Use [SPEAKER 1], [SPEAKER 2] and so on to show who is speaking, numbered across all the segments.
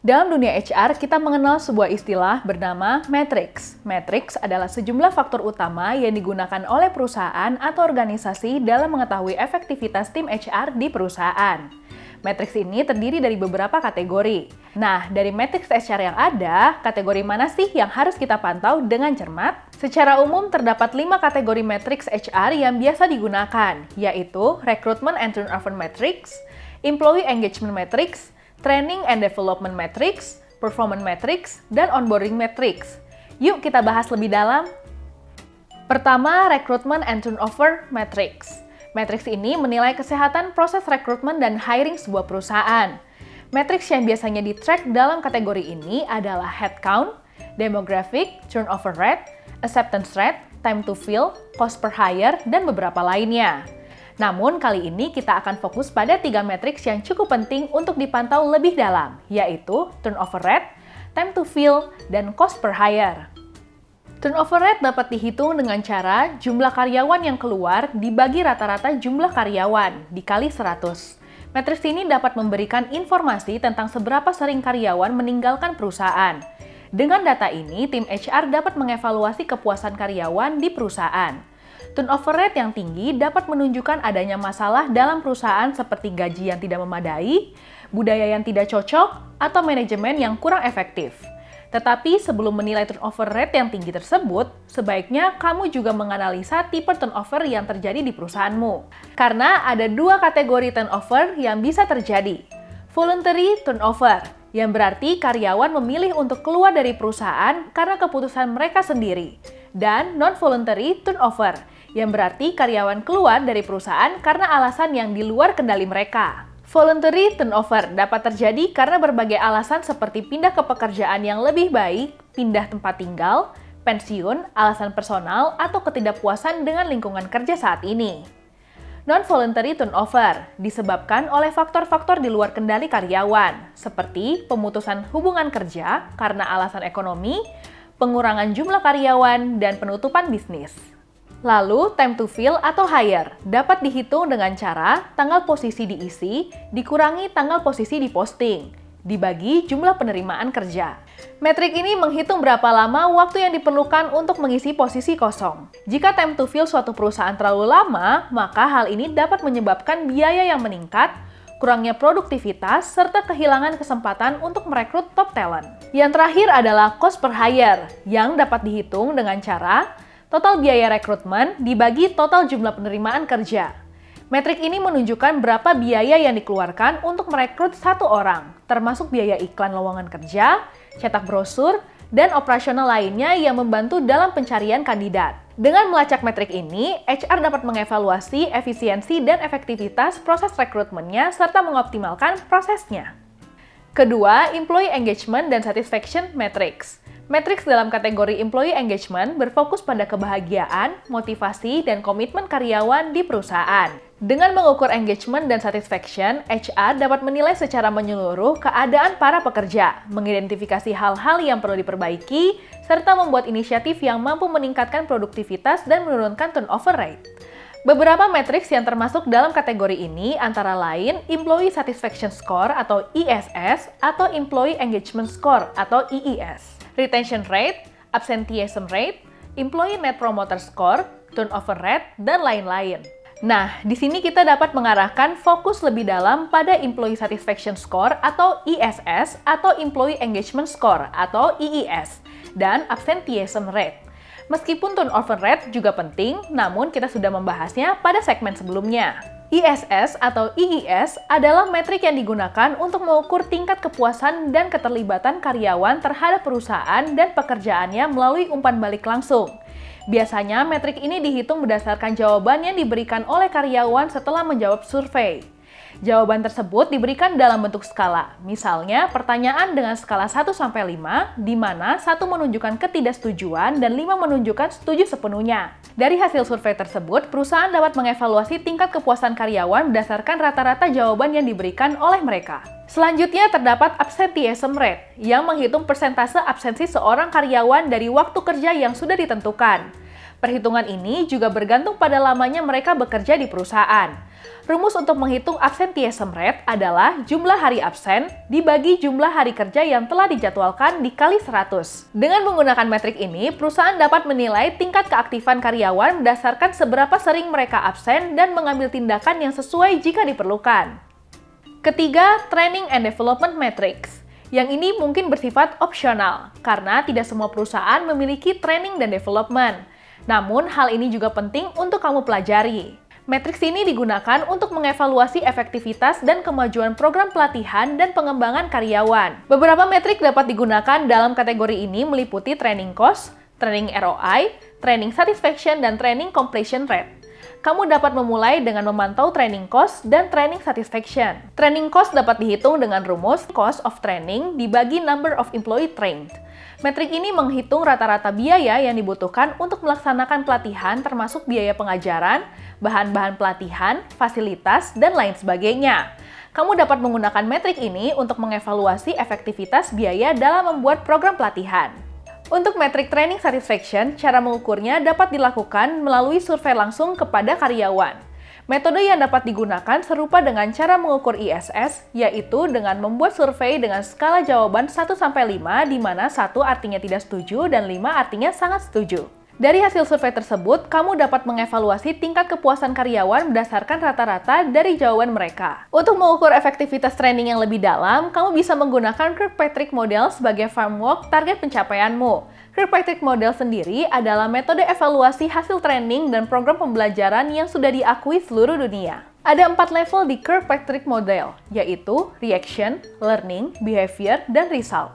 [SPEAKER 1] Dalam dunia HR, kita mengenal sebuah istilah bernama matriks. Matriks adalah sejumlah faktor utama yang digunakan oleh perusahaan atau organisasi dalam mengetahui efektivitas tim HR di perusahaan. Matriks ini terdiri dari beberapa kategori. Nah, dari matriks HR yang ada, kategori mana sih yang harus kita pantau dengan cermat? Secara umum, terdapat 5 kategori matriks HR yang biasa digunakan, yaitu Recruitment and Turnover Matrix, Employee Engagement Matrix, Training and Development Matrix, Performance Matrix, dan Onboarding Matrix. Yuk kita bahas lebih dalam. Pertama, Recruitment and Turnover Matrix. Matrix ini menilai kesehatan proses rekrutmen dan hiring sebuah perusahaan. Matrix yang biasanya di-track dalam kategori ini adalah headcount, demographic, turnover rate, acceptance rate, time to fill, cost per hire, dan beberapa lainnya. Namun, kali ini kita akan fokus pada 3 matriks yang cukup penting untuk dipantau lebih dalam, yaitu turnover rate, time to fill, dan cost per hire. Turnover rate dapat dihitung dengan cara jumlah karyawan yang keluar dibagi rata-rata jumlah karyawan dikali 100. Matriks ini dapat memberikan informasi tentang seberapa sering karyawan meninggalkan perusahaan. Dengan data ini, tim HR dapat mengevaluasi kepuasan karyawan di perusahaan. Turnover rate yang tinggi dapat menunjukkan adanya masalah dalam perusahaan seperti gaji yang tidak memadai, budaya yang tidak cocok, atau manajemen yang kurang efektif. Tetapi sebelum menilai turnover rate yang tinggi tersebut, sebaiknya kamu juga menganalisa tipe turnover yang terjadi di perusahaanmu. Karena ada 2 kategori turnover yang bisa terjadi. Voluntary turnover, yang berarti karyawan memilih untuk keluar dari perusahaan karena keputusan mereka sendiri. Dan non-voluntary turnover, yang berarti karyawan keluar dari perusahaan karena alasan yang di luar kendali mereka. Voluntary turnover dapat terjadi karena berbagai alasan seperti pindah ke pekerjaan yang lebih baik, pindah tempat tinggal, pensiun, alasan personal, atau ketidakpuasan dengan lingkungan kerja saat ini. Non-voluntary turnover disebabkan oleh faktor-faktor di luar kendali karyawan, seperti pemutusan hubungan kerja karena alasan ekonomi, pengurangan jumlah karyawan, dan penutupan bisnis. Lalu, time to fill atau hire dapat dihitung dengan cara tanggal posisi diisi dikurangi tanggal posisi diposting, dibagi jumlah penerimaan kerja. Metrik ini menghitung berapa lama waktu yang diperlukan untuk mengisi posisi kosong. Jika time to fill suatu perusahaan terlalu lama, maka hal ini dapat menyebabkan biaya yang meningkat, kurangnya produktivitas, serta kehilangan kesempatan untuk merekrut top talent. Yang terakhir adalah cost per hire, yang dapat dihitung dengan cara total biaya rekrutmen dibagi total jumlah penerimaan kerja. Metrik ini menunjukkan berapa biaya yang dikeluarkan untuk merekrut satu orang, termasuk biaya iklan lowongan kerja, cetak brosur, dan operasional lainnya yang membantu dalam pencarian kandidat. Dengan melacak metrik ini, HR dapat mengevaluasi efisiensi dan efektivitas proses rekrutmennya serta mengoptimalkan prosesnya. Kedua, Employee Engagement dan Satisfaction Matrix. Matriks dalam kategori Employee Engagement berfokus pada kebahagiaan, motivasi, dan komitmen karyawan di perusahaan. Dengan mengukur engagement dan satisfaction, HR dapat menilai secara menyeluruh keadaan para pekerja, mengidentifikasi hal-hal yang perlu diperbaiki, serta membuat inisiatif yang mampu meningkatkan produktivitas dan menurunkan turnover rate. Beberapa matriks yang termasuk dalam kategori ini antara lain Employee Satisfaction Score atau ESS atau Employee Engagement Score atau EES, Retention Rate, Absenteeism Rate, Employee Net Promoter Score, Turnover Rate, dan lain-lain. Nah, di sini kita dapat mengarahkan fokus lebih dalam pada Employee Satisfaction Score atau ESS atau Employee Engagement Score atau EES, dan Absenteeism Rate. Meskipun turnover rate juga penting, namun kita sudah membahasnya pada segmen sebelumnya. ESS atau EES adalah metrik yang digunakan untuk mengukur tingkat kepuasan dan keterlibatan karyawan terhadap perusahaan dan pekerjaannya melalui umpan balik langsung. Biasanya metrik ini dihitung berdasarkan jawaban yang diberikan oleh karyawan setelah menjawab survei. Jawaban tersebut diberikan dalam bentuk skala. Misalnya, pertanyaan dengan skala 1-5, di mana 1 menunjukkan ketidaksetujuan dan 5 menunjukkan setuju sepenuhnya. Dari hasil survei tersebut, perusahaan dapat mengevaluasi tingkat kepuasan karyawan berdasarkan rata-rata jawaban yang diberikan oleh mereka. Selanjutnya terdapat absenteeism rate, yang menghitung persentase absensi seorang karyawan dari waktu kerja yang sudah ditentukan. Perhitungan ini juga bergantung pada lamanya mereka bekerja di perusahaan. Rumus untuk menghitung absenteeism rate adalah jumlah hari absen dibagi jumlah hari kerja yang telah dijadwalkan dikali 100. Dengan menggunakan metrik ini, perusahaan dapat menilai tingkat keaktifan karyawan berdasarkan seberapa sering mereka absen dan mengambil tindakan yang sesuai jika diperlukan. Ketiga, Training and Development Metrics. Yang ini mungkin bersifat opsional, karena tidak semua perusahaan memiliki training dan development. Namun, hal ini juga penting untuk kamu pelajari. Matriks ini digunakan untuk mengevaluasi efektivitas dan kemajuan program pelatihan dan pengembangan karyawan. Beberapa metrik dapat digunakan dalam kategori ini meliputi training cost, training ROI, training satisfaction, dan training completion rate. Kamu dapat memulai dengan memantau training cost dan training satisfaction. Training cost dapat dihitung dengan rumus cost of training dibagi number of employee trained. Metrik ini menghitung rata-rata biaya yang dibutuhkan untuk melaksanakan pelatihan termasuk biaya pengajaran, bahan-bahan pelatihan, fasilitas, dan lain sebagainya. Kamu dapat menggunakan metrik ini untuk mengevaluasi efektivitas biaya dalam membuat program pelatihan. Untuk metrik training satisfaction, cara mengukurnya dapat dilakukan melalui survei langsung kepada karyawan. Metode yang dapat digunakan serupa dengan cara mengukur ISS, yaitu dengan membuat survei dengan skala jawaban 1-5, di mana 1 artinya tidak setuju dan 5 artinya sangat setuju. Dari hasil survei tersebut, kamu dapat mengevaluasi tingkat kepuasan karyawan berdasarkan rata-rata dari jawaban mereka. Untuk mengukur efektivitas training yang lebih dalam, kamu bisa menggunakan Kirkpatrick Model sebagai framework target pencapaianmu. Kirkpatrick Model sendiri adalah metode evaluasi hasil training dan program pembelajaran yang sudah diakui seluruh dunia. Ada 4 level di Kirkpatrick Model, yaitu Reaction, Learning, Behavior, dan Result.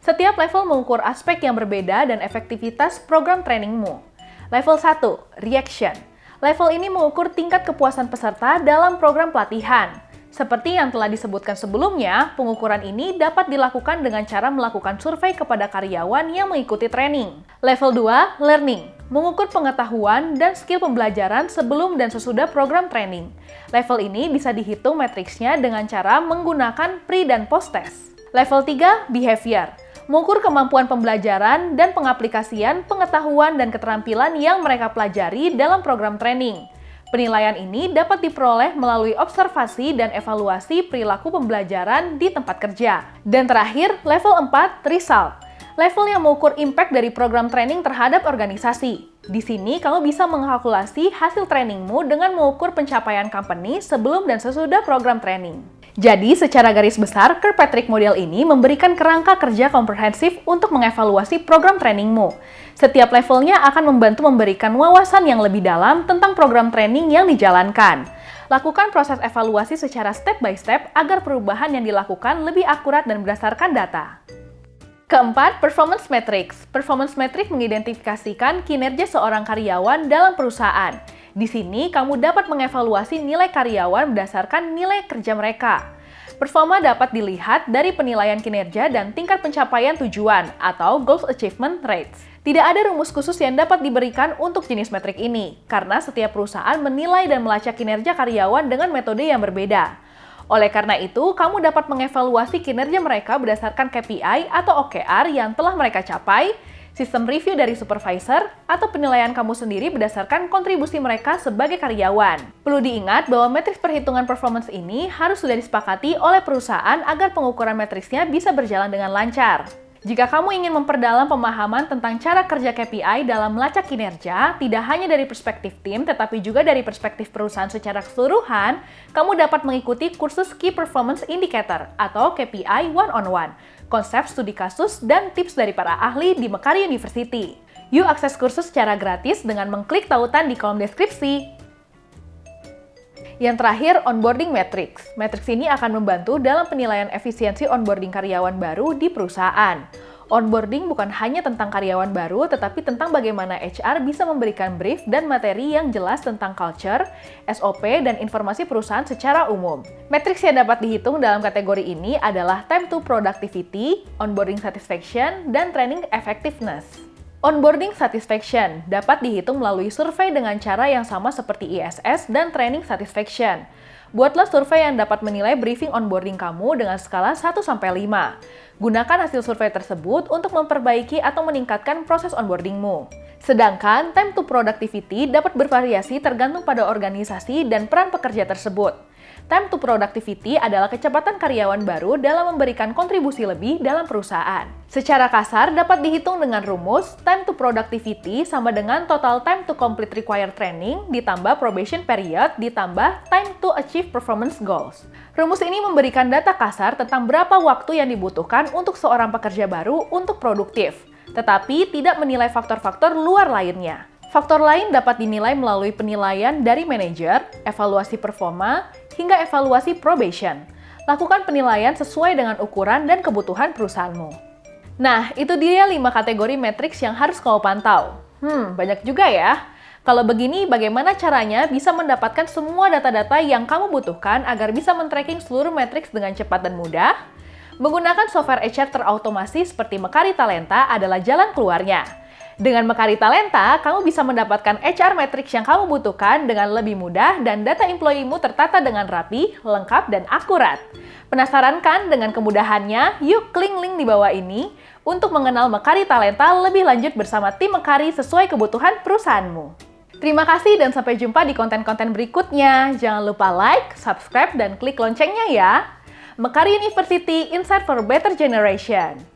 [SPEAKER 1] Setiap level mengukur aspek yang berbeda dan efektivitas program trainingmu. Level 1, Reaction. Level ini mengukur tingkat kepuasan peserta dalam program pelatihan. Seperti yang telah disebutkan sebelumnya, pengukuran ini dapat dilakukan dengan cara melakukan survei kepada karyawan yang mengikuti training. Level 2, Learning. Mengukur pengetahuan dan skill pembelajaran sebelum dan sesudah program training. Level ini bisa dihitung matriksnya dengan cara menggunakan pre- dan post-test. Level 3, Behavior. Mengukur kemampuan pembelajaran dan pengaplikasian pengetahuan dan keterampilan yang mereka pelajari dalam program training. Penilaian ini dapat diperoleh melalui observasi dan evaluasi perilaku pembelajaran di tempat kerja. Dan terakhir, level 4, Result. Level yang mengukur impact dari program training terhadap organisasi. Di sini, kamu bisa mengkalkulasi hasil trainingmu dengan mengukur pencapaian company sebelum dan sesudah program training. Jadi, secara garis besar, Kirkpatrick Model ini memberikan kerangka kerja komprehensif untuk mengevaluasi program trainingmu. Setiap levelnya akan membantu memberikan wawasan yang lebih dalam tentang program training yang dijalankan. Lakukan proses evaluasi secara step by step agar perubahan yang dilakukan lebih akurat dan berdasarkan data. Keempat, Performance Metrics. Performance Metric mengidentifikasikan kinerja seorang karyawan dalam perusahaan. Di sini, kamu dapat mengevaluasi nilai karyawan berdasarkan nilai kerja mereka. Performa dapat dilihat dari penilaian kinerja dan tingkat pencapaian tujuan atau Goals Achievement Rates. Tidak ada rumus khusus yang dapat diberikan untuk jenis metrik ini, karena setiap perusahaan menilai dan melacak kinerja karyawan dengan metode yang berbeda. Oleh karena itu, kamu dapat mengevaluasi kinerja mereka berdasarkan KPI atau OKR yang telah mereka capai, sistem review dari supervisor, atau penilaian kamu sendiri berdasarkan kontribusi mereka sebagai karyawan. Perlu diingat bahwa matriks perhitungan performance ini harus sudah disepakati oleh perusahaan agar pengukuran matriksnya bisa berjalan dengan lancar. Jika kamu ingin memperdalam pemahaman tentang cara kerja KPI dalam melacak kinerja, tidak hanya dari perspektif tim, tetapi juga dari perspektif perusahaan secara keseluruhan, kamu dapat mengikuti kursus Key Performance Indicator atau KPI One-on-One, konsep studi kasus, dan tips dari para ahli di Mekari University. Yuk akses kursus secara gratis dengan mengklik tautan di kolom deskripsi. Yang terakhir, onboarding metrics. Metrics ini akan membantu dalam penilaian efisiensi onboarding karyawan baru di perusahaan. Onboarding bukan hanya tentang karyawan baru, tetapi tentang bagaimana HR bisa memberikan brief dan materi yang jelas tentang culture, SOP, dan informasi perusahaan secara umum. Metrics yang dapat dihitung dalam kategori ini adalah time to productivity, onboarding satisfaction, dan training effectiveness. Onboarding satisfaction dapat dihitung melalui survei dengan cara yang sama seperti ISS dan training satisfaction. Buatlah survei yang dapat menilai briefing onboarding kamu dengan skala 1-5. Gunakan hasil survei tersebut untuk memperbaiki atau meningkatkan proses onboardingmu. Sedangkan time to productivity dapat bervariasi tergantung pada organisasi dan peran pekerja tersebut. Time to productivity adalah kecepatan karyawan baru dalam memberikan kontribusi lebih dalam perusahaan. Secara kasar dapat dihitung dengan rumus time to productivity sama dengan total time to complete required training ditambah probation period ditambah time to achieve performance goals. Rumus ini memberikan data kasar tentang berapa waktu yang dibutuhkan untuk seorang pekerja baru untuk produktif, tetapi tidak menilai faktor-faktor luar lainnya. Faktor lain dapat dinilai melalui penilaian dari manajer, evaluasi performa, hingga evaluasi probation. Lakukan penilaian sesuai dengan ukuran dan kebutuhan perusahaanmu. Nah, itu dia 5 kategori matriks yang harus kamu pantau. Banyak juga ya. Kalau begini, bagaimana caranya bisa mendapatkan semua data-data yang kamu butuhkan agar bisa men-tracking seluruh matriks dengan cepat dan mudah? Menggunakan software HR terautomasi seperti Mekari Talenta adalah jalan keluarnya. Dengan Mekari Talenta, kamu bisa mendapatkan HR Matrix yang kamu butuhkan dengan lebih mudah dan data employee-mu tertata dengan rapi, lengkap, dan akurat. Penasaran kan dengan kemudahannya? Yuk klik link di bawah ini untuk mengenal Mekari Talenta lebih lanjut bersama tim Mekari sesuai kebutuhan perusahaanmu. Terima kasih dan sampai jumpa di konten-konten berikutnya. Jangan lupa like, subscribe, dan klik loncengnya ya. Mekari University, Insight for Better Generation.